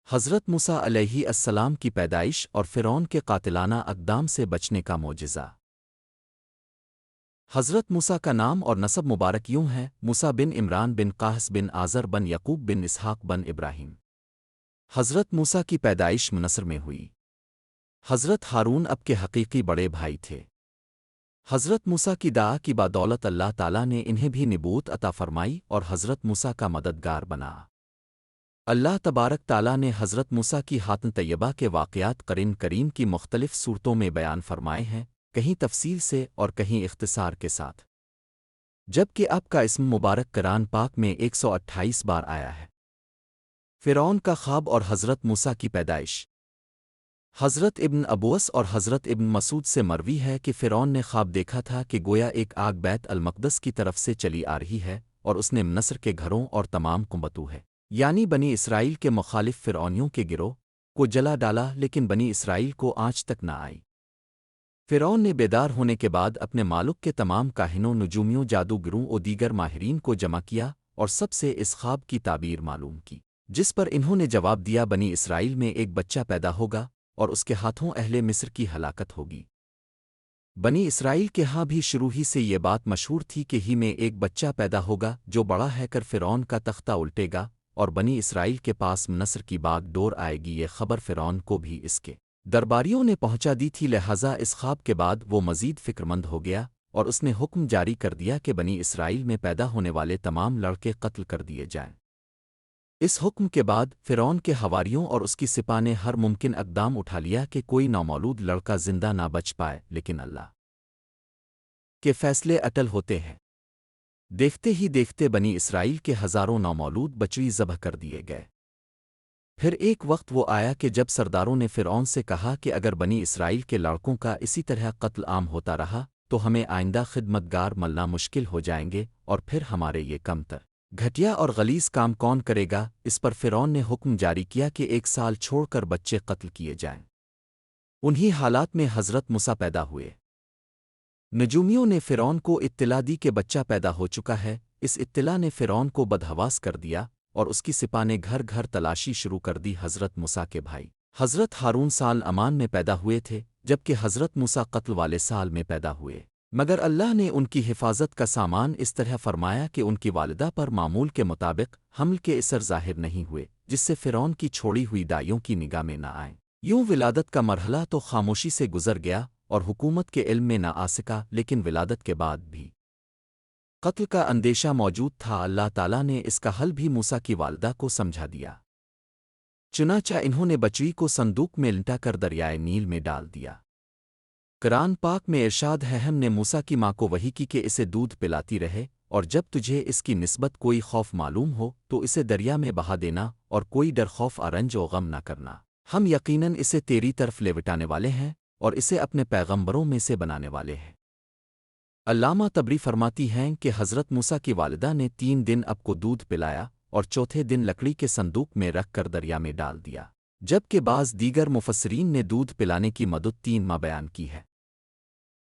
حضرت موسیٰ علیہ السلام کی پیدائش اور فرعون کے قاتلانہ اقدام سے بچنے کا معجزہ۔ حضرت موسیٰ کا نام اور نسب مبارک یوں ہے: موسیٰ بن عمران بن قاہس بن آزر بن یعقوب بن اسحاق بن ابراہیم۔ حضرت موسیٰ کی پیدائش مصر میں ہوئی۔ حضرت ہارون اب کے حقیقی بڑے بھائی تھے۔ حضرت موسیٰ کی دعا کی بدولت اللہ تعالیٰ نے انہیں بھی نبوت عطا فرمائی اور حضرت موسیٰ کا مددگار بنا۔ اللہ تبارک تعالیٰ نے حضرت موسیٰ کی حاتم طیبہ کے واقعات قرآن کریم کی مختلف صورتوں میں بیان فرمائے ہیں، کہیں تفصیل سے اور کہیں اختصار کے ساتھ، جبکہ اب کا اسم مبارک قرآن پاک میں 128 بار آیا ہے۔ فرعون کا خواب اور حضرت موسیٰ کی پیدائش۔ حضرت ابن عبوس اور حضرت ابن مسعود سے مروی ہے کہ فرعون نے خواب دیکھا تھا کہ گویا ایک آگ بیت المقدس کی طرف سے چلی آ رہی ہے اور اس نے مصر کے گھروں اور تمام قنبتوں ہے یعنی بنی اسرائیل کے مخالف فرعونیوں کے گروہ کو جلا ڈالا، لیکن بنی اسرائیل کو آنچ تک نہ آئی۔ فرعون نے بیدار ہونے کے بعد اپنے مالک کے تمام کاہنوں، نجومیوں، جادوگروں اور دیگر ماہرین کو جمع کیا اور سب سے اس خواب کی تعبیر معلوم کی، جس پر انہوں نے جواب دیا: بنی اسرائیل میں ایک بچہ پیدا ہوگا اور اس کے ہاتھوں اہل مصر کی ہلاکت ہوگی۔ بنی اسرائیل کے ہاں بھی شروع ہی سے یہ بات مشہور تھی کہ ہی میں ایک بچہ پیدا ہوگا جو بڑا ہے کر فرعون کا تختہ الٹے گا اور بنی اسرائیل کے پاس مصر کی باغ ڈور آئے گی۔ یہ خبر فرعون کو بھی اس کے درباریوں نے پہنچا دی تھی، لہٰذا اس خواب کے بعد وہ مزید فکرمند ہو گیا اور اس نے حکم جاری کر دیا کہ بنی اسرائیل میں پیدا ہونے والے تمام لڑکے قتل کر دیے جائیں۔ اس حکم کے بعد فرعون کے حواریوں اور اس کی سپاہ نے ہر ممکن اقدام اٹھا لیا کہ کوئی نومولود لڑکا زندہ نہ بچ پائے، لیکن اللہ کے فیصلے اٹل ہوتے ہیں۔ دیکھتے ہی دیکھتے بنی اسرائیل کے ہزاروں نومولود بچڑی ذبح کر دیے گئے۔ پھر ایک وقت وہ آیا کہ جب سرداروں نے فرعون سے کہا کہ اگر بنی اسرائیل کے لڑکوں کا اسی طرح قتل عام ہوتا رہا تو ہمیں آئندہ خدمتگار ملنا مشکل ہو جائیں گے، اور پھر ہمارے یہ کم تر، گھٹیا اور غلیظ کام کون کرے گا؟ اس پر فرعون نے حکم جاری کیا کہ 1 سال چھوڑ کر بچے قتل کیے جائیں۔ انہی حالات میں حضرت موسیٰ پیدا ہوئے۔ نجومیوں نے فرعون کو اطلاع دی کہ بچہ پیدا ہو چکا ہے۔ اس اطلاع نے فرعون کو بدحواس کر دیا اور اس کی سپاہ نے گھر گھر تلاشی شروع کر دی۔ حضرت موسیٰ کے بھائی حضرت ہارون سال امان میں پیدا ہوئے تھے، جبکہ حضرت موسیٰ قتل والے سال میں پیدا ہوئے، مگر اللہ نے ان کی حفاظت کا سامان اس طرح فرمایا کہ ان کی والدہ پر معمول کے مطابق حمل کے اثر ظاہر نہیں ہوئے، جس سے فرعون کی چھوڑی ہوئی دائیوں کی نگاہ میں نہ آئیں۔ یوں ولادت کا مرحلہ تو خاموشی سے گزر گیا اور حکومت کے علم میں نہ آ سکا، لیکن ولادت کے بعد بھی قتل کا اندیشہ موجود تھا۔ اللہ تعالیٰ نے اس کا حل بھی موسیٰ کی والدہ کو سمجھا دیا، چنانچہ انہوں نے بچڑی کو صندوق میں لٹا کر دریائے نیل میں ڈال دیا۔ قرآن پاک میں ارشاد ہے: ہم نے موسیٰ کی ماں کو وحی کی کہ اسے دودھ پلاتی رہے، اور جب تجھے اس کی نسبت کوئی خوف معلوم ہو تو اسے دریا میں بہا دینا، اور کوئی ڈر، خوف، رنج و غم نہ کرنا، ہم یقیناً اسے تیری طرف لوٹانے والے ہیں اور اسے اپنے پیغمبروں میں سے بنانے والے ہیں۔ علامہ طبری فرماتی ہیں کہ حضرت موسیٰ کی والدہ نے 3 دن اب کو دودھ پلایا اور چوتھے دن لکڑی کے صندوق میں رکھ کر دریا میں ڈال دیا، جبکہ بعض دیگر مفسرین نے دودھ پلانے کی مدت 3 ماہ بیان کی ہے۔